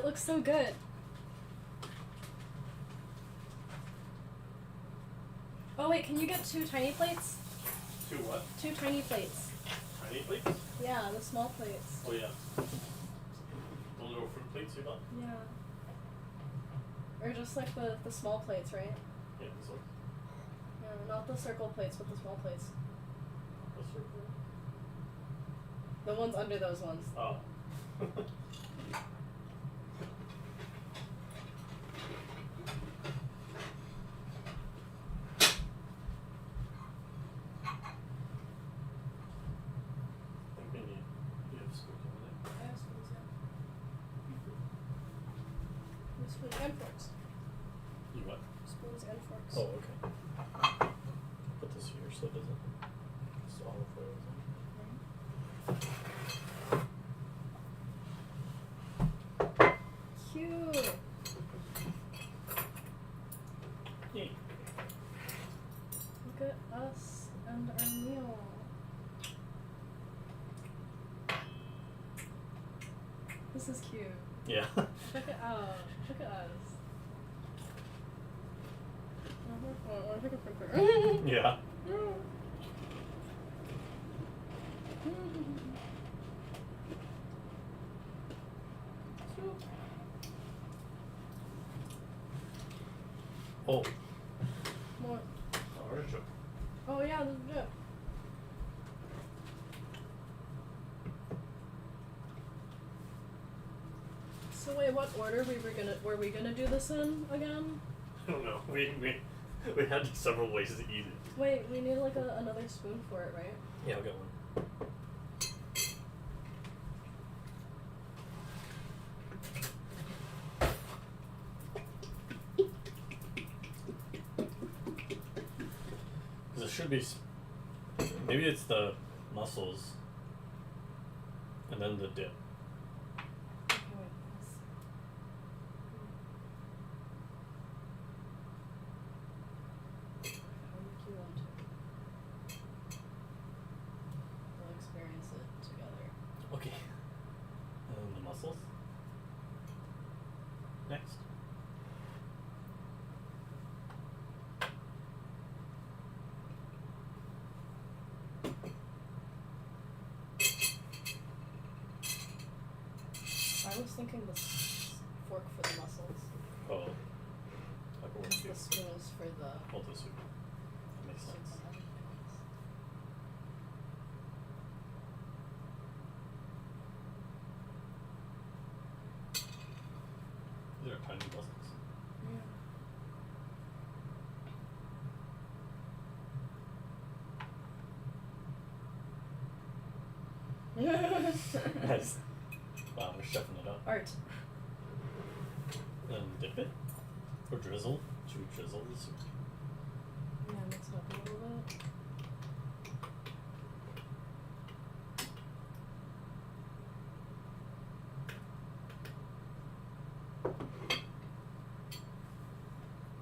it looks so good. Oh wait, can you get 2 tiny plates? 2 what? 2 tiny plates. Tiny plates? Yeah, the small plates. Oh yeah. The little fruit plates you got? Yeah. Or just like the small plates, right? Yeah, this one. No, not the circle plates, but the small plates. What's your The ones under those ones. Oh. Spoons and forks. You what? Spoons and forks. Oh, okay. Put this here so it doesn't. Just olive oil. Cute. Yay. Look at us and our meal. This is cute. Yeah. Check it out. Look at us. Oh, take a picture. Yeah. Oh. What? Artichoke. Oh yeah, this is it. So wait, what order were we gonna do this in again? I don't know. We had several ways to eat it. Wait, we need like another spoon for it, right? Yeah, I'll get one. Because it should be. Maybe it's the mussels. And then the dip. Okay, wait. I'll make you one too. We'll experience it together. Okay. And then the mussels. Next. I was thinking the fork for the mussels. Oh. Pepperoni The soup. spoons for the. Oh, the soup. That makes sense. These are tiny mussels. Yeah. Nice. Wow, we're chefing it up. Art. And dip it? Or drizzle? Should we drizzle the soup? Yeah, mix it up a little bit.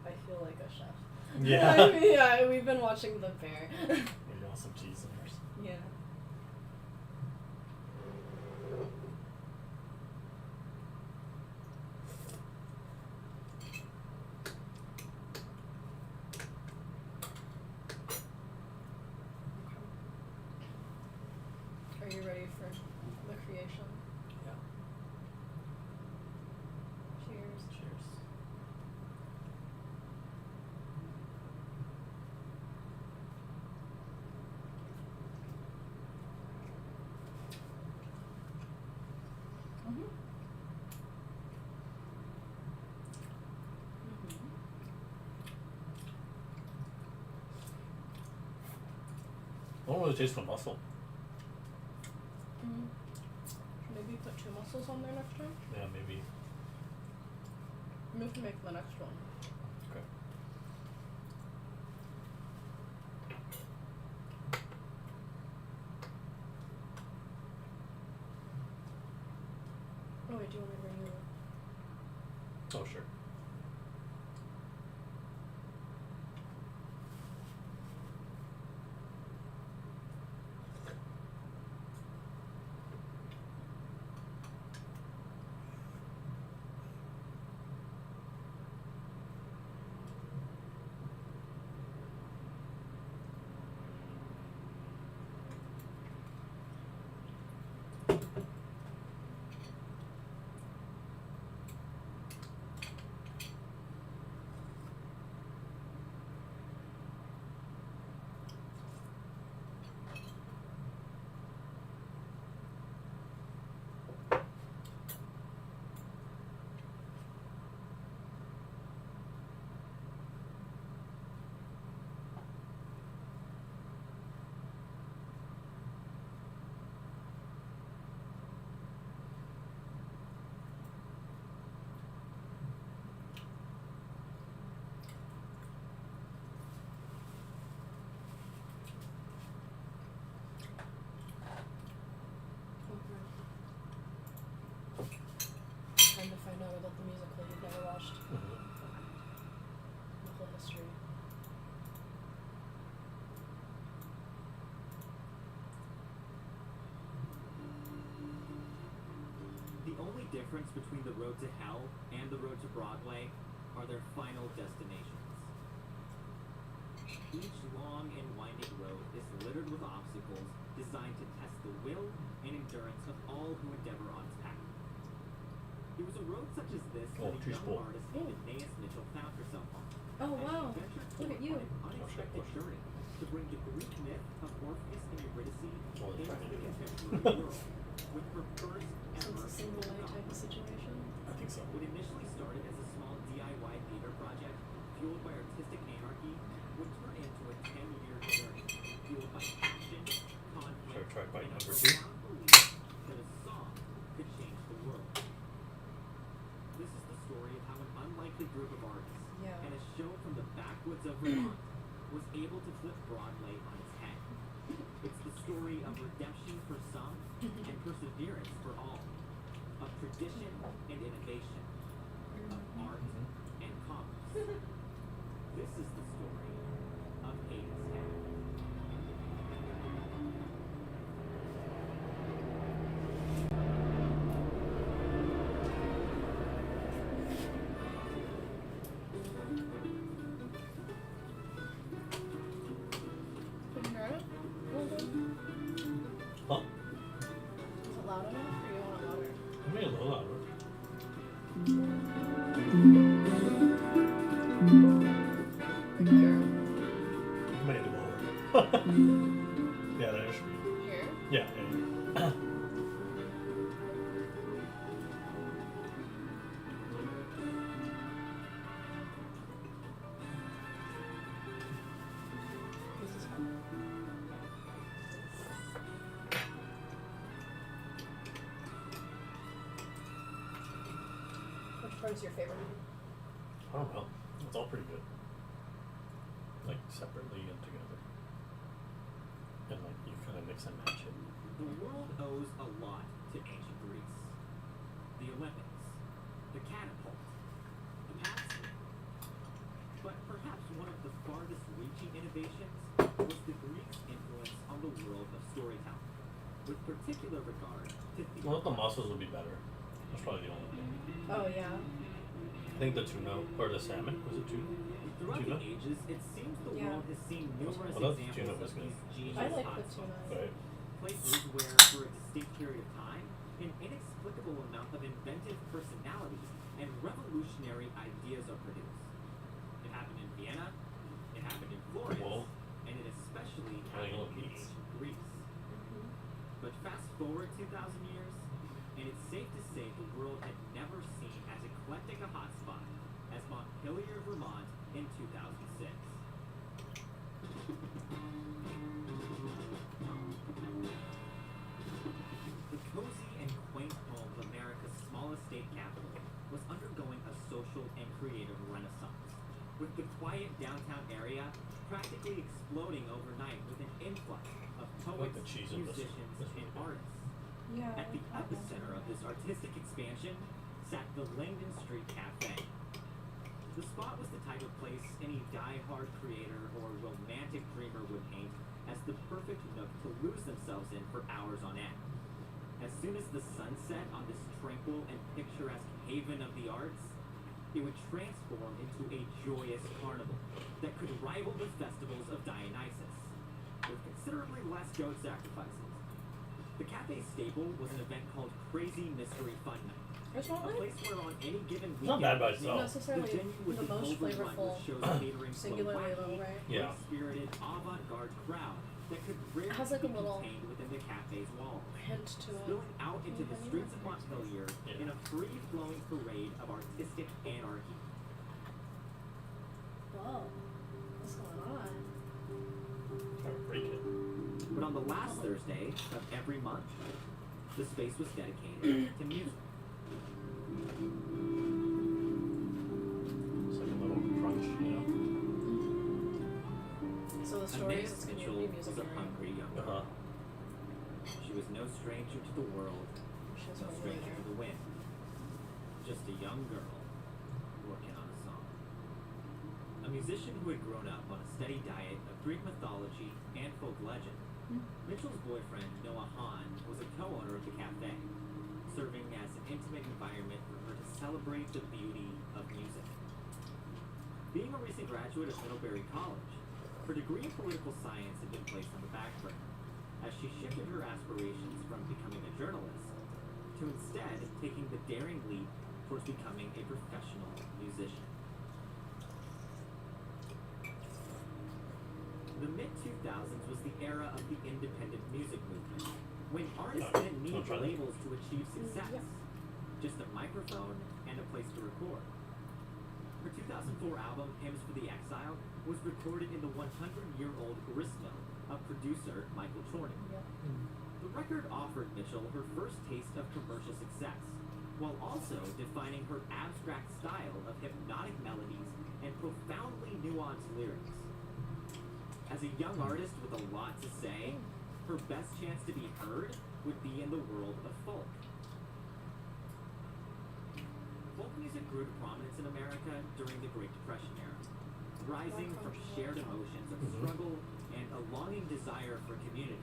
I feel like a chef. Yeah. Yeah, we've been watching The Bear. Maybe want some cheese in ours. Yeah. Are you ready for the creation? Yeah. Cheers. Cheers. Mm-hmm. I don't really taste the mussel. Mm-hmm. Maybe put 2 mussels on there next time? Yeah, maybe. We have to make the next one. Okay. Oh wait, do you want me to bring you Oh, sure. difference between the road to hell and the road to Broadway are their final destinations. Each long and winding road is littered with obstacles designed to test the will and endurance of all who endeavor on its path. It was a road such as this that a young artist named Aeneas Mitchell found herself on. Oh wow! And she ventured Look at forth you. on an unexpected journey to bring the Greek myth of Orpheus and Eurydice into the contemporary world with her first So ever it's a single way novel. type of situation. I think so. What initially started as a small DIY theater project fueled by artistic anarchy would turn into a 10-year journey fueled by passion, conflict, Should I try bite and a number 2? profound belief that a song could change the world. This is the story of how an unlikely group of artists Yeah. and a show from the backwoods of Vermont was able to flip Broadway on its head. It's the story of redemption for some and perseverance for all, of tradition and innovation, of art and commerce. This is the story of Hades Head. Can you hear it? A little bit? Huh? Is it loud enough, or you want it louder? I made it a little louder. Like here? I made it lower. Yeah, that should be. Here? Yeah. yeah. This is fine. Which part is your favorite? I don't know. It's all pretty good. Like separately and together. And like you kind of mix and match it. The world owes a lot to ancient Greece. The Olympics, the catapult, the pass. But perhaps one of the farthest reaching innovations was the Greeks' influence on the world of storytelling, with particular regard to theater. Well, the mussels would be better. That's probably the only thing. Oh yeah. I think the tuna or the salmon was it tuna? Throughout Tuna? the ages, it seems the Yeah. world has seen numerous Well, the tuna examples was of good. these genius I like the hotspots. tuna. Right. Places where, for a distinct period of time, an inexplicable amount of inventive personality and revolutionary ideas are produced. It happened in Vienna, it happened in Florence, Whoa. and it especially I happened love in meats. ancient Greece. But fast forward 2,000 years, and it's safe to say the world had never seen as eclectic a hotspot as Montpelier, Vermont in 2006. The cozy and quaint home of America's smallest state capital was undergoing a social and creative renaissance, with the quiet downtown area practically exploding overnight with an influx of like poets, the cheese in this- musicians, this and one. artists. Yeah. At the epicenter of this artistic expansion sat the Langdon Street Cafe. The spot was the type of place any die-hard creator or romantic dreamer would paint as the perfect nook to lose themselves in for hours on end. As soon as the sun set on this tranquil and picturesque haven of the arts, it would transform into a joyous carnival that could rival the festivals of Dionysus, with considerably less goat sacrifices. The cafe staple was an event called Crazy Mystery Fun Night. It's A not like place where on any given weekend, It's not bad by itself. the necessarily venue would the be most overrun flavorful, with shows catering to a singularly wacky, though, right? Yeah. spirited, avant-garde crowd that could rarely has, like, be a little contained within the cafe's walls, hint to it. spilling out into the Can you streets of hear it? Montpelier Yeah. in a free-flowing parade of artistic anarchy. Whoa. What's going on? Try to break it. But on the last Thursday of every month, the space was dedicated to music. It's like a little crunch, you know? So the story is Aeneas it's Mitchell community was music. a hungry young Uh girl. huh. She was no stranger to the world, She has no one stranger later. to the wind. Just a young girl working on a song. A musician who had grown up on a steady diet of Greek mythology and folk legend, Mitchell's boyfriend, Noah Hahn, was a co-owner of the cafe. serving as an intimate environment for her to celebrate the beauty of music. Being a recent graduate of Middlebury College, her degree in political science had been placed on the back burner, as she shifted her aspirations from becoming a journalist to instead taking the daring leap towards becoming a professional musician. The mid-2000s was the era of the independent music movement, when artists didn't need labels to achieve success, just a microphone and a place to record. Her 2004 album, Hymns for the Exile, was recorded in the 100-year-old gristmill of producer Michael Chorney. The record offered Mitchell her first taste of commercial success, while also defining her abstract style of hypnotic melodies and profoundly nuanced lyrics. As a young artist with a lot to say, her best chance to be heard would be in the world of folk. Folk music grew to prominence in America during the Great Depression era, rising from shared emotions of struggle and a longing desire for community.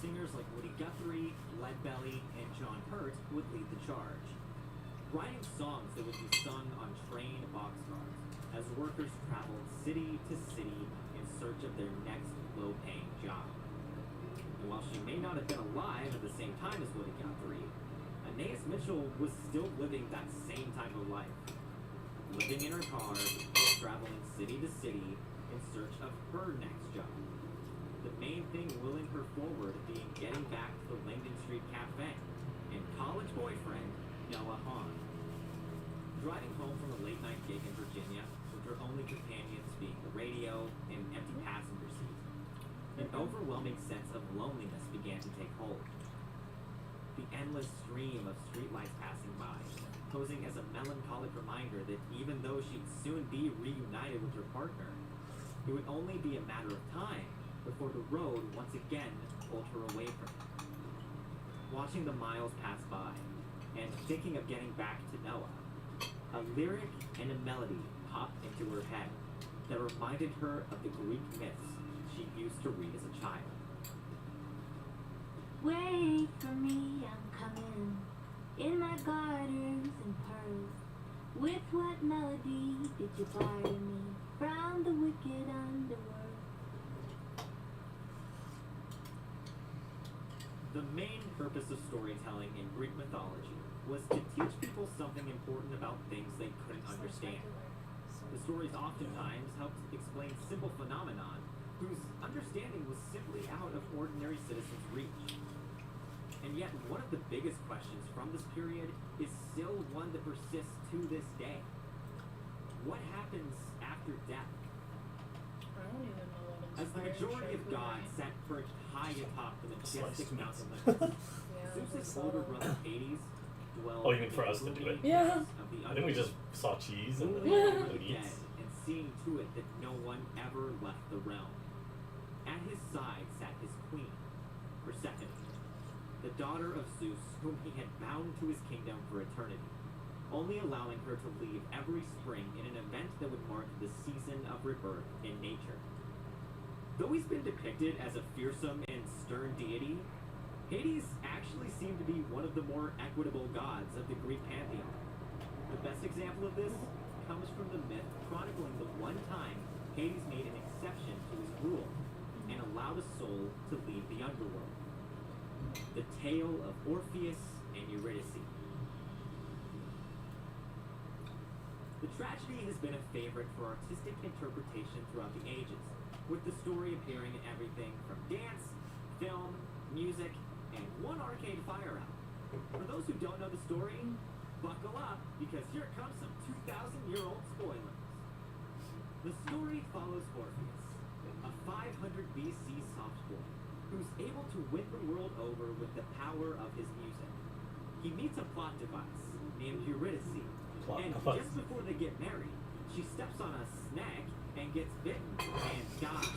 Singers like Woody Guthrie, Leadbelly, and John Hurt would lead the charge, writing songs that would be sung on train boxcars as workers traveled city to city in search of their next low-paying job. And while she may not have been alive at the same time as Woody Guthrie, Anais Mitchell was still living that same type of life, living in her car, traveling city to city in search of her next job. The main thing willing her forward being getting back to the Langdon Street Cafe and college boyfriend Noah Hahn. Driving home from a late-night gig in Virginia, with her only companions being the radio and an empty passenger seat, an overwhelming sense of loneliness began to take hold. The endless stream of streetlights passing by, posing as a melancholic reminder that even though she'd soon be reunited with her partner, it would only be a matter of time before the road once again pulled her away from him. Watching the miles pass by, and thinking of getting back to Noah, a lyric and a melody popped into her head that reminded her of the Greek myths she used to read as a child. Wait for me, I'm coming, in my garters and pearls. With what melody did you barter me from the wicked underworld? The main purpose of storytelling in Greek mythology was to teach people something important about things they couldn't understand. The stories oftentimes helped explain simple phenomenon whose understanding was simply out of ordinary citizens' reach. And yet, one of the biggest questions from this period is still one that persists to this day. What happens after death? I don't even know what As the majority of gods sat perched high atop the majestic Slice mountain meats. Olympus, Zeus's older brother Hades dwelled Oh, you mean for in us to the do it? gloomy Yeah. depths of the I think we just underworld, saw cheese and ruling Yeah. over the the meats. dead and seeing to it that no one ever left the realm. At his side sat his queen, Persephone, the daughter of Zeus, whom he had bound to his kingdom for eternity, only allowing her to leave every spring in an event that would mark the season of rebirth in nature. Though he's been depicted as a fearsome and stern deity, Hades actually seemed to be one of the more equitable gods of the Greek pantheon. The best example of this comes from the myth chronicling the one time Hades made an exception to his rule and allowed a soul to leave the underworld. The tale of Orpheus and Eurydice. The tragedy has been a favorite for artistic interpretation throughout the ages, with the story appearing in everything from dance, film, music, and one arcade fire album. For those who don't know the story, buckle up, because here comes some 2,000-year-old spoilers. The story follows Orpheus, a 500 BC soft boy who's able to win the world over with the power of his music. He meets a plot device named Eurydice, and just before they get married, she steps on a snake and gets bitten and dies.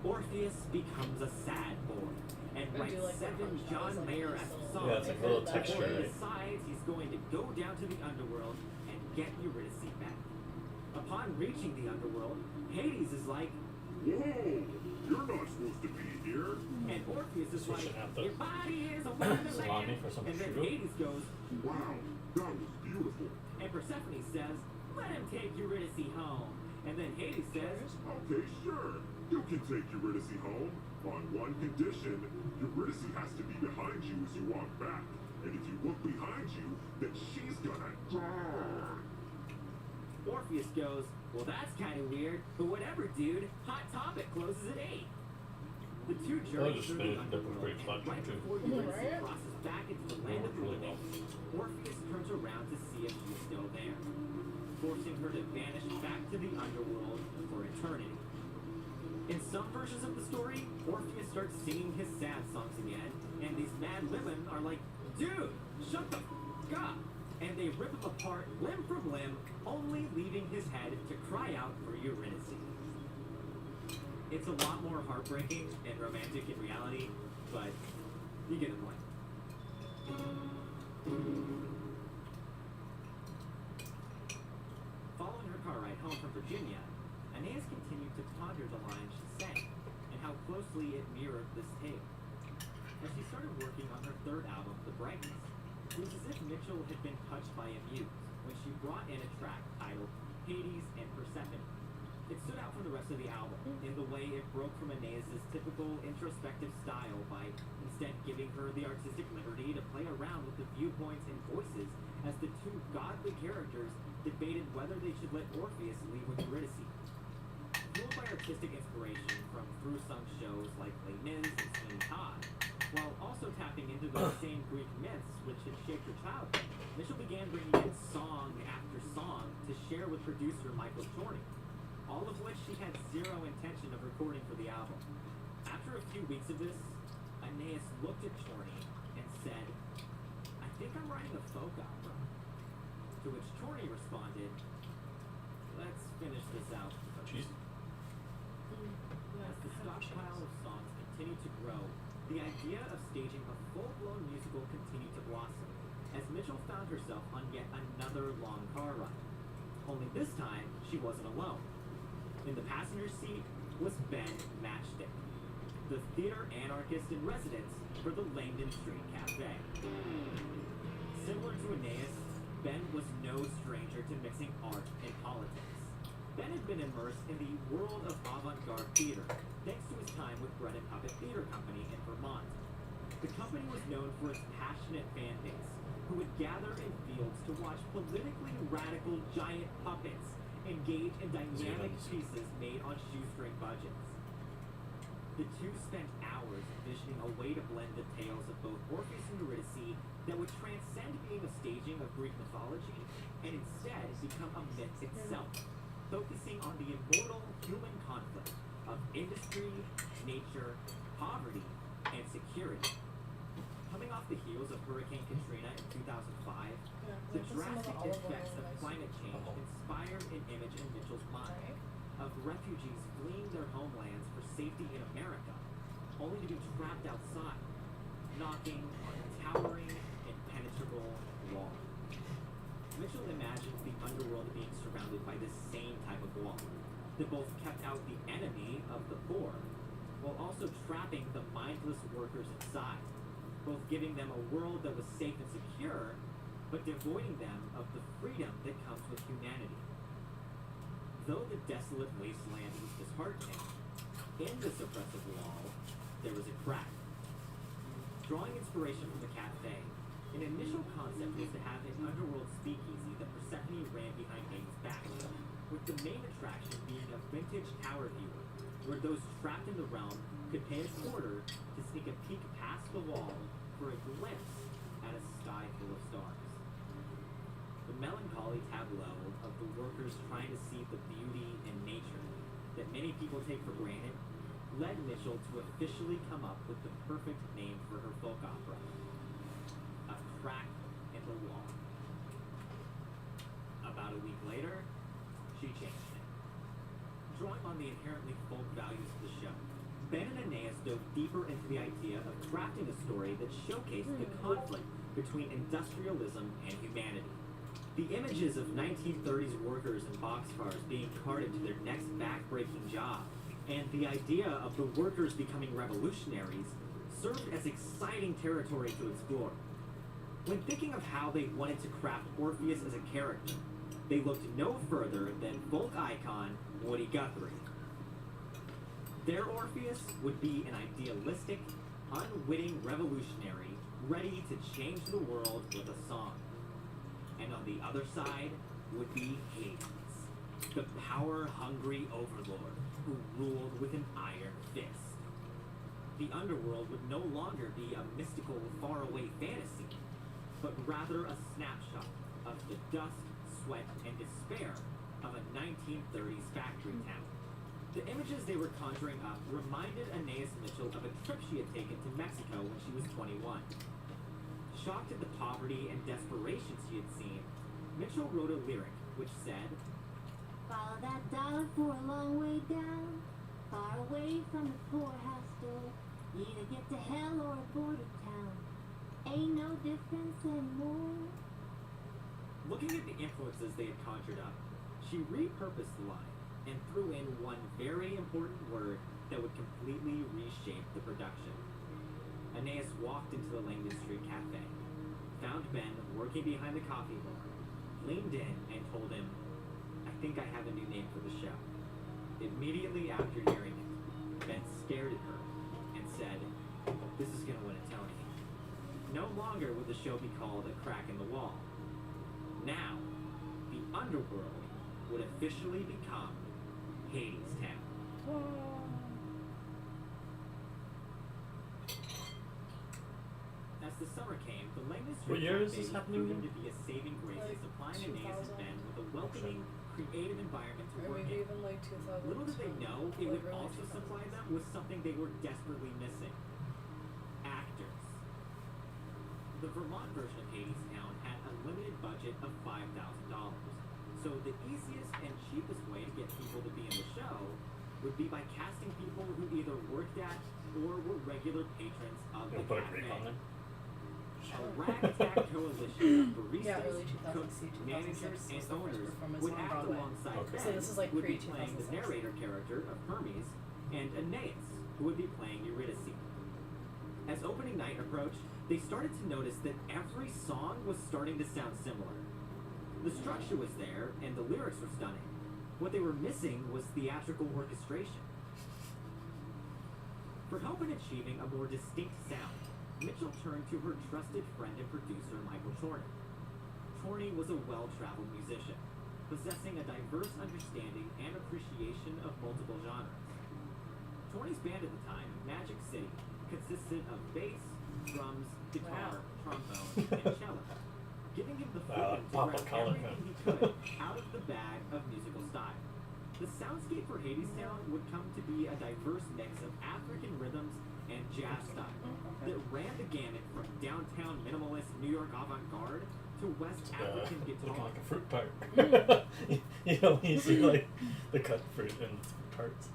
Orpheus becomes a sad boy and I do writes like the 7 punch John lines on Mayer-esque that songs. Yeah, it's like a little I've heard that texture, Before he right? decides he's going to go down to the underworld and get Eurydice back. Upon reaching the underworld, Hades is like, Whoa! You're not supposed to be here. And Orpheus is So we like, should have to your body is a wonderland. salami for some And then prosciutto. Hades goes, Wow, that was beautiful. and Persephone says, let him take Eurydice home. And then Hades says, Okay, sure. You can take Eurydice home. On one condition, Eurydice has to be behind you as you walk back. And if you look behind you, then she's gonna die. Orpheus goes, well, that's kind of weird, but whatever, dude. Hot Topic closes at 8. The two journey just through the finished up underworld, pretty and clutch, right too. before Eurydice Right? crosses back into the land of the Really living, Orpheus turns around to see if she's still there, forcing her to vanish back to the underworld for eternity. In some versions of the story, Orpheus starts singing his sad songs again, and these mad women are like, dude, shut the f*** up! And they rip him apart limb from limb, only leaving his head to cry out for Eurydice. It's a lot more heartbreaking and romantic in reality, but you get the point. Following her car ride home from Virginia, Aeneas continued to ponder the lines she sang and how closely it mirrored this tale. As she started working on her third album, The Brightness, it was as if Mitchell had been touched by a muse when she brought in a track titled Hades and Persephone. It stood out from the rest of the album in the way it broke from Aeneas' typical introspective style by instead giving her the artistic liberty to play around with the viewpoints and voices as the two godly characters debated whether they should let Orpheus leave with Eurydice. Fueled by artistic inspiration from through-sung shows like Les Mis and Sweeney Todd, while also tapping into those same Greek myths which had shaped her childhood, Mitchell began bringing in song after song to share with producer Michael Chorney, all of which she had zero intention of recording for the album. After a few weeks of this, Aeneas looked at Chorney and said, I think I'm writing a folk opera. To which Chorney responded, let's finish this out first. Jeez. As the stockpile of songs continued to grow, the idea of staging a full-blown musical continued to blossom, as Mitchell found herself on yet another long car ride. Only this time, she wasn't alone. In the passenger seat was Ben Matchstick, the theater anarchist in residence for the Langdon Street Cafe. Similar to Aeneas, Ben was no stranger to mixing art and politics. Ben had been immersed in the world of avant-garde theater, thanks to his time with Bread and Puppet Theater Company in Vermont. The company was known for its passionate fan base, who would gather in fields to watch politically radical giant puppets engage in dynamic pieces made on shoestring budgets. The two spent hours envisioning a way to blend the tales of both Orpheus and Eurydice that would transcend being a staging of Greek mythology and instead become a myth itself, focusing on the immortal human conflict of industry, nature, poverty, and security. Coming off the heels of Hurricane Katrina in 2005, the drastic effects of climate change inspired an image in Mitchell's mind of refugees fleeing their homelands for safety in America, only to be trapped outside, knocking on a towering, impenetrable wall. Mitchell imagined the underworld being surrounded by this same type of wall that both kept out the enemy of the poor, while also trapping the mindless workers inside, both giving them a world that was safe and secure, but devoiding them of the freedom that comes with humanity. Though the desolate wasteland was disheartening, in this oppressive wall, there was a crack. Drawing inspiration from the cafe, an initial concept was to have an underworld speakeasy that Persephone ran behind Hades' back, with the main attraction being a vintage tower viewer, where those trapped in the realm could pay a quarter to sneak a peek past the wall for a glimpse at a sky full of stars. The melancholy tableau of the workers trying to see the beauty in nature that many people take for granted led Mitchell to officially come up with the perfect name for her folk opera, A Crack in the Wall. About a week later, she changed it. Drawing on the inherently folk values of the show, Ben and Aeneas dove deeper into the idea of crafting a story that showcased the conflict between industrialism and humanity. The images of 1930s workers in boxcars being carted to their next back-breaking job and the idea of the workers becoming revolutionaries served as exciting territory to explore. When thinking of how they wanted to craft Orpheus as a character, they looked no further than folk icon Woody Guthrie. Their Orpheus would be an idealistic, unwitting revolutionary ready to change the world with a song. And on the other side would be Hades, the power-hungry overlord who ruled with an iron fist. The underworld would no longer be a mystical, faraway fantasy, but rather a snapshot of the dust, sweat, and despair of a 1930s factory town. The images they were conjuring up reminded Anais Mitchell of a trip she had taken to Mexico when she was 21. Shocked at the poverty and desperation she had seen, Mitchell wrote a lyric which said, Follow that dollar for a long way down, far away from the poorhouse door. You either get to hell or a border town. Ain't no difference anymore. Looking at the influences they had conjured up, she repurposed the line and threw in one very important word that would completely reshape the production. Anais walked into the Langdon Street Cafe, found Ben working behind the coffee bar, leaned in and told him, I think I have a new name for the show. Immediately after hearing it, Ben stared at her and said, this is gonna win a Tony. No longer would the show be called A Crack in the Wall. Now, the underworld would officially become Hades Town. As the summer came, the Langdon What Street year is Cafe this was happening proven in? to be a saving grace in Like supplying Anais and Ben with a welcoming, creative environment to Or work maybe in. even like 2000. Little did they know, it would also supply them with something they were desperately missing. Actors. The Vermont version of Hadestown had a limited budget of $5,000. So the easiest and cheapest way to get people to be in the show would be by casting people who either worked at or were regular patrons of the Gonna put a cafe. grape on there. A ragtag coalition of baristas, Yeah, early 2000s, cooks, 2006 managers, was and the first owners performance would on act Broadway. alongside Okay. Ben, So this is like who would be playing the pre-2006. narrator character of Hermes, and Aeneas, who would be playing Eurydice. As opening night approached, they started to notice that every song was starting to sound similar. The structure was there, and the lyrics were stunning. What they were missing was theatrical orchestration. For help in achieving a more distinct sound, Mitchell turned to her trusted friend and producer, Michael Chorney. Chorney was a well-traveled musician, possessing a diverse understanding and appreciation of multiple genres. Chorney's band at the time, Magic City, consisted of bass, drums, guitar, trombone, and cello, giving him the freedom to Papa grab Colin, everything he could out of the bag of musical style. The soundscape for Hadestown would come to be a diverse mix of African rhythms and jazz style that ran the gamut from downtown minimalist New York avant-garde to West African Looking guitar. like a fruit tart. You know, you see like the cut fruit and tarts.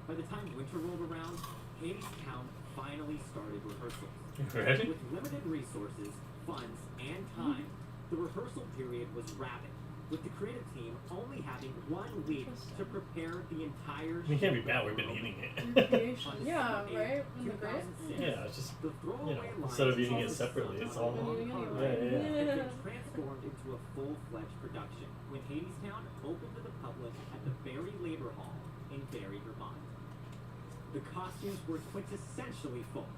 By the time winter rolled around, Hadestown finally started rehearsals. Ready? With limited resources, funds, and time, the rehearsal period was rapid, with the creative team only having 1 week to prepare the entire We can't be show. bad, we've been eating it. Yeah, right? In the grave? 2006, Yeah, it's just, the throwaway you know, line instead of eating it was separately, it's all Been eating on anyway. Yeah, yeah. had been transformed into a full-fledged production when Hadestown opened to the public at the Barry Labor Hall in Barry, Vermont. The costumes were quintessentially folk,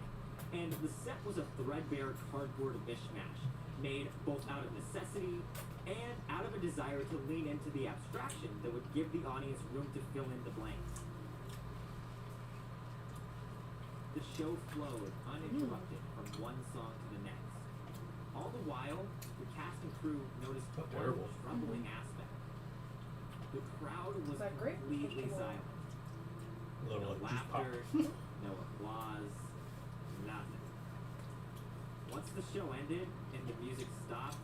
and the set was a threadbare cardboard mishmash, made both out of necessity and out of a desire to lean into the abstraction that would give the audience room to fill in the blanks. The show flowed uninterrupted from one song to the next. All the while, the cast and crew noticed Not one terrible. troubling aspect. The crowd was Is that great? completely Vegetable. silent. a little No like juice pop. laughter, no applause, nothing. Once the show ended and the music stopped,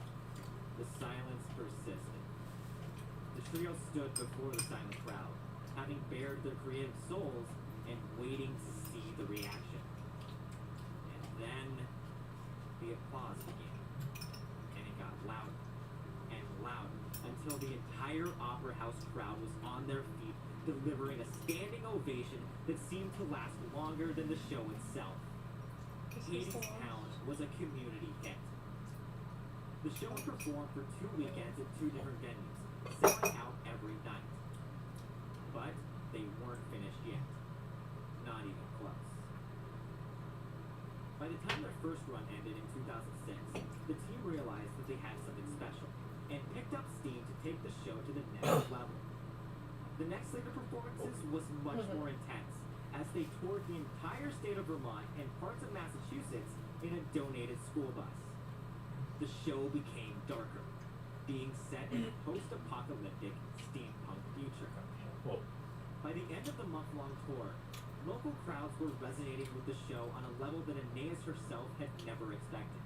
the silence persisted. The trio stood before the silent crowd, having bared their creative souls and waiting to see the reaction. And then the applause began, and it got louder and louder until the entire Opera House crowd was on their feet, delivering a standing ovation that seemed to last longer than the show itself. Hades Town was a community hit. The show would perform for 2 weekends at 2 different venues, selling out every night. But they weren't finished yet. Not even close. By the time their first run ended in 2006, the team realized that they had something special and picked up steam to take the show to the next level. The next slate of performances was much more intense, as they toured the entire state of Vermont and parts of Massachusetts in a donated school bus. The show became darker, being set in a post-apocalyptic steampunk future. Whoa. By the end of the month-long tour, local crowds were resonating with the show on a level that Aeneas herself had never expected.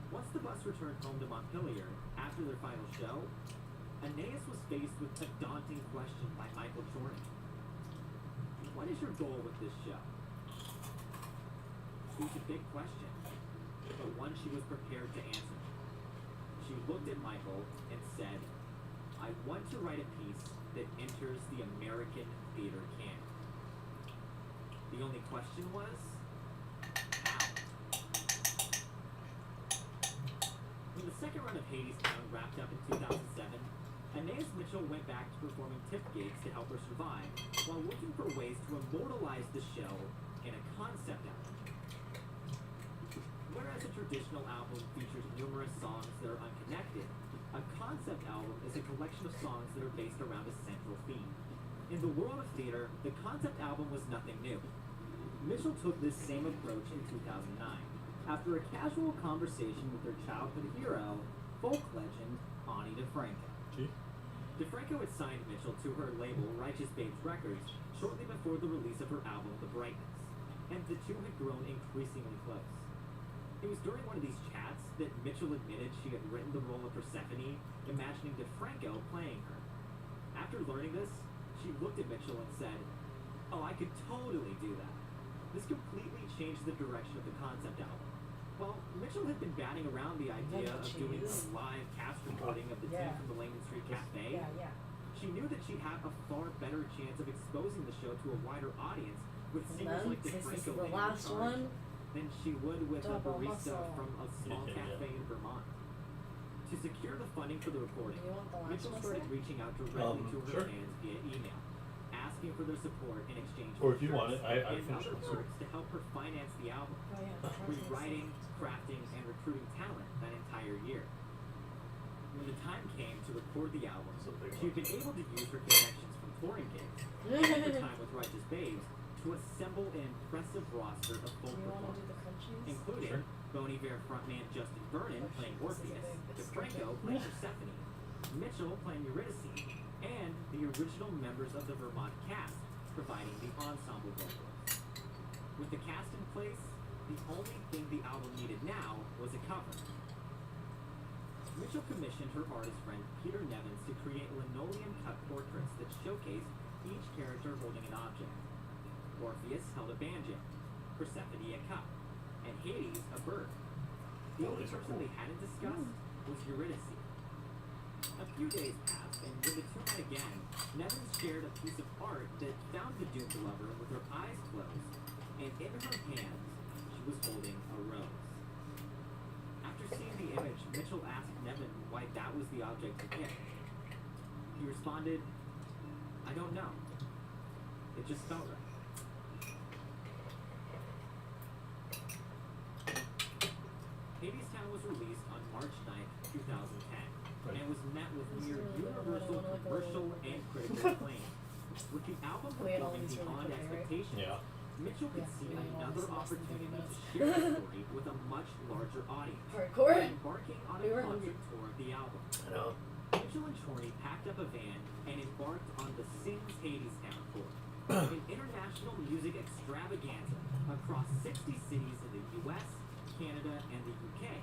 Once the bus returned home to Montpelier after their final show, Aeneas was faced with a daunting question by Michael Chorney. What is your goal with this show? It was a big question, but one she was prepared to answer. She looked at Michael and said, I want to write a piece that enters the American theater canon. The only question was, how? When the second run of Hades Town wrapped up in 2007, Aeneas Mitchell went back to performing tip gigs to help her survive, while looking for ways to immortalize the show in a concept album. Whereas a traditional album features numerous songs that are unconnected, a concept album is a collection of songs that are based around a central theme. In the world of theater, the concept album was nothing new. Mitchell took this same approach in 2009, after a casual conversation with their childhood hero, folk legend Ani DeFranco. Gee. DeFranco had signed Mitchell to her label Righteous Babes Records shortly before the release of her album The Brightness, and the two had grown increasingly close. It was during one of these chats that Mitchell admitted she had written the role of Persephone, imagining DeFranco playing her. After learning this, she looked at Mitchell and said, "Oh, I could totally do that." This completely changed the direction of the concept album. Well, Mitchell had been batting around the idea of doing a live cast recording of the team from the Langdon Street Cafe. She knew that she'd have a far better chance of exposing the show to a wider audience with singers like DeFranco the leading last the charge one. than she would with a Double barista muscle. from a small cafe in Vermont. To secure the funding for the recording, You want the last Mitchell one, started sir? reaching out directly to her Sure. fans via email, asking for their support in exchange Or for if you want shirts it, I and finished other it. perks to help her finance the album, Oh yeah. rewriting, crafting, and recruiting talent that entire year. When the time came to record the album, That's a big she'd one. been able to use her connections from touring gigs and her time with Righteous Babes to assemble an impressive roster of folk Do you want to do performers, the crunchies? including Sure. Bon Iver frontman Justin Vernon Oh, playing shit, this is a Orpheus, big- it's DeFranco stretching. playing Persephone, Mitchell playing Eurydice, and the original members of the Vermont cast providing the ensemble vocals. With the cast in place, the only thing the album needed now was a cover. Mitchell commissioned her artist friend Peter Nevins to create linoleum-cut portraits that showcased each character holding an object. Orpheus held a banjo, Persephone a cup, and Hades a bird. The Oh, only these are person cool. they hadn't discussed was Eurydice. A few days passed, and when the two met again, Nevins shared a piece of art that found the doomed lover with her eyes closed, and in her hands, she was holding a rose. After seeing the image, Mitchell asked Nevin why that was the object he picked. He responded, "I don't know. It just felt right." Hades Town was released on March 9th, 2010, Right. and was met with near really good. universal I wanna, like, a commercial little- and critical acclaim. With the album We had all performing these really beyond pretty, right? expectations, Yeah. Mitchell could Yeah, see we had all another these less than 30 opportunity to minutes. share the story with a much larger audience by Hardcore. embarking on We a were concert tour of the album. I know. Mitchell and Chorney packed up a van and embarked on the Sings Hades Town tour, an international music extravaganza across 60 cities in the US, Canada, and the UK,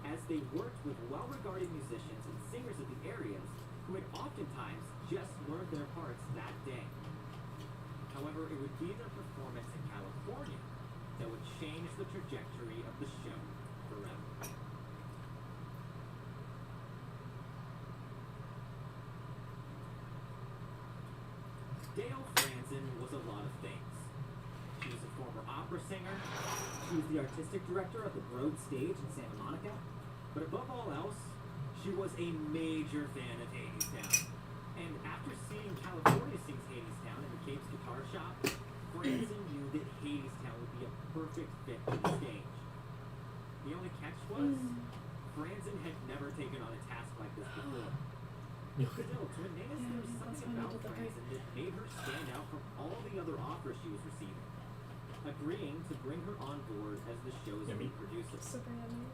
as they worked with well-regarded musicians and singers of the areas who had oftentimes just learned their parts that day. However, it would be their performance in California that would change the trajectory of the show forever. opera singer. She was the artistic director of the Broad Stage in Santa Monica. But above all else, she was a major fan of Hadestown. And after seeing California Sings Hadestown in the Cape's guitar shop, Franzen knew that Hadestown would be a perfect fit for the stage. The only catch was, Franzen had never taken on a task like this before. Still, to Aeneas, there was something about Franzen that made her stand out from all the other offers she was receiving, agreeing to bring her on board as the show's lead producer. Super yummy.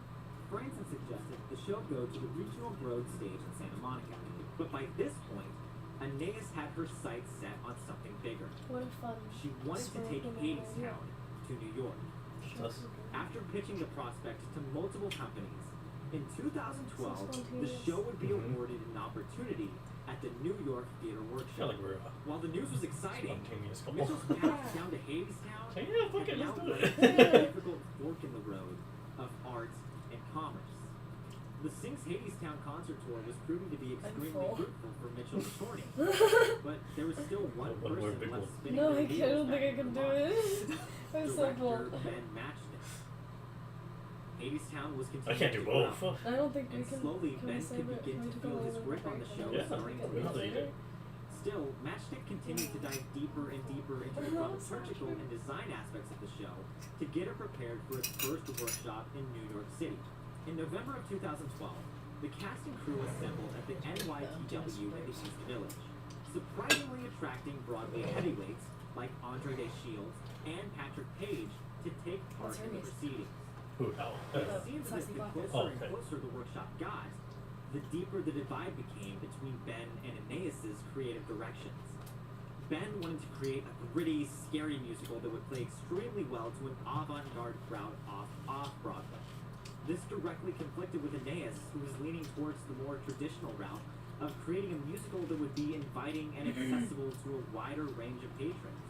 Franzen suggested the show go to the regional Broad Stage in Santa Monica, but by this point, Aeneas had her sights set on something bigger. What a fun. She wanted to take Hadestown to New York. That's After pitching the prospect to multiple companies, in 2012, So the spontaneous. show would be awarded an opportunity at the New York Theater I feel Workshop. like we're While the news was exciting, spontaneous couple. Mitchell's path down to Hadestown So yeah, fuck had it, now let's do become it. a difficult fork in the road of art and commerce. The Sings Hadestown concert tour was proving to be extremely full. fruitful for Mitchell and Shorty, but there was still one One more person big left one. spinning No, their I wheels don't back think I in can their do minds. it. I'm so Director full. Ben Matchstick. Hadestown was I continuing can't do to both. grow, I don't think we and can. slowly Can Ben we save could it? begin Can we to take feel a his little grip on the break show and Yeah. starting to we can We'll save eat loosen. it. Still, Matchstick continued to dive deeper and deeper into the dramaturgical and design aspects of the show to get it prepared for its first workshop in New York City. In November of 2012, the cast and crew assembled at the NYTW in the East Village, surprisingly attracting Broadway heavyweights like Andre Day Shields and Patrick Page to take part in the proceedings. Who? How? It seems as if the closer Oh, and okay. closer the workshop got, the deeper the divide became between Ben and Aeneas' creative directions. Ben wanted to create a gritty, scary musical that would play extremely well to an avant-garde crowd off-Broadway. This directly conflicted with Aeneas, who was leaning towards the more traditional route of creating a musical that would be inviting and accessible to a wider range of patrons.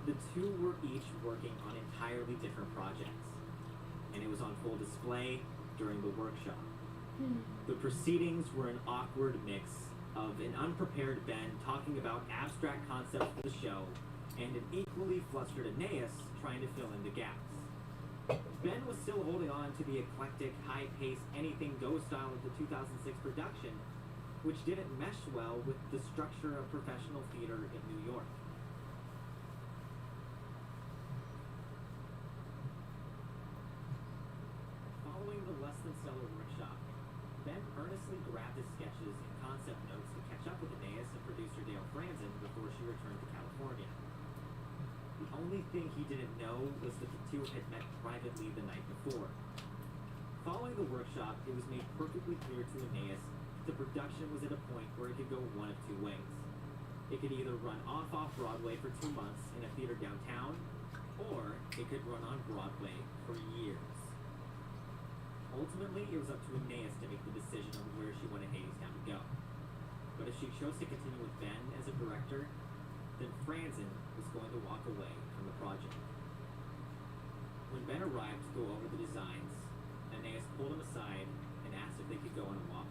The two were each working on entirely different projects, and it was on full display during the workshop. The proceedings were an awkward mix of an unprepared Ben talking about abstract concepts for the show and an equally flustered Aeneas trying to fill in the gaps. Ben was still holding on to the eclectic, high-paced, anything-goes style of the 2006 production, which didn't mesh well with the structure of professional theater in New York. Following the less-than-stellar workshop, Ben earnestly grabbed his sketches and concept notes to catch up with Aeneas and producer Dale Franzen before she returned to California. The only thing he didn't know was that the two had met privately the night before. Following the workshop, it was made perfectly clear to Aeneas that the production was at a point where it could go one of two ways. It could either run off-Broadway for 2 months in a theater downtown, or it could run on Broadway for years. Ultimately, it was up to Aeneas to make the decision on where she wanted Hadestown to go. But if she chose to continue with Ben as a director, then Franzen was going to walk away from the project. When Ben arrived to go over the designs, Aeneas pulled him aside and asked if they could go on a walk.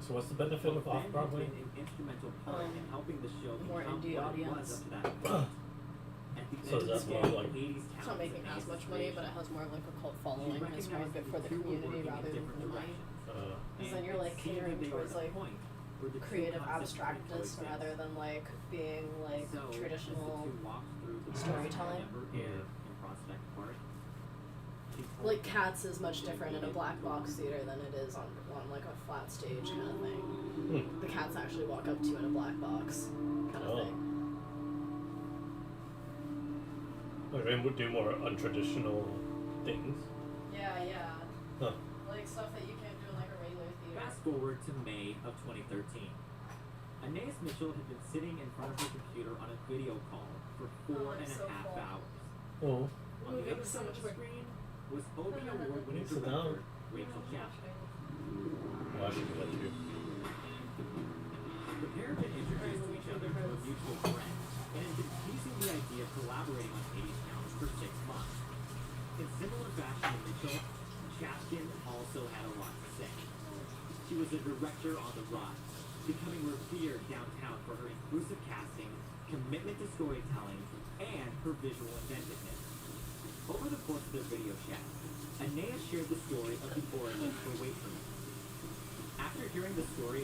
So what's the benefit of Ben had off-Broadway? been an instrumental part in helping the show more become indie what it was audience. up to that point. At the So end of that's the more day, like- Hadestown It's not was making as Aeneas' much money, but it creation. has more of like a cult She following. It's more recognized good for that the two were community working in rather than different for the money. directions. Because then you're like And it seemed catering that they were towards at a like point where the two creative concepts couldn't abstractness coexist. rather than like being like So, as the traditional. two walked through the storytelling. Never Air in Prospect Park, she told Like them Cats is much different in a black box theater than it is on like a flat stage kind of thing. The cats actually walk up to you in a black box kind of Oh. thing. I mean, would do more untraditional things. Yeah. Huh. Like stuff that you can't do in like a regular theater. Fast forward to May of 2013. Aeneas Mitchell had been sitting in front of her computer on a video call for four I'm and a so half full. hours. Oh. On the other side of the screen was Obie Award-winning Sit director down. Rachel Chapman. Well, I should do that too. The pair had been introduced to each other through a mutual friend and had been teasing the idea of collaborating on Hadestown for 6 months. In similar fashion to Mitchell, Chapkin also had a lot to say. She was a director on the rise, becoming revered downtown for her inclusive casting, commitment to storytelling, and her visual inventiveness. Over the course of their video chat, Anea shared the story of the origin for Wait For Me. After hearing the story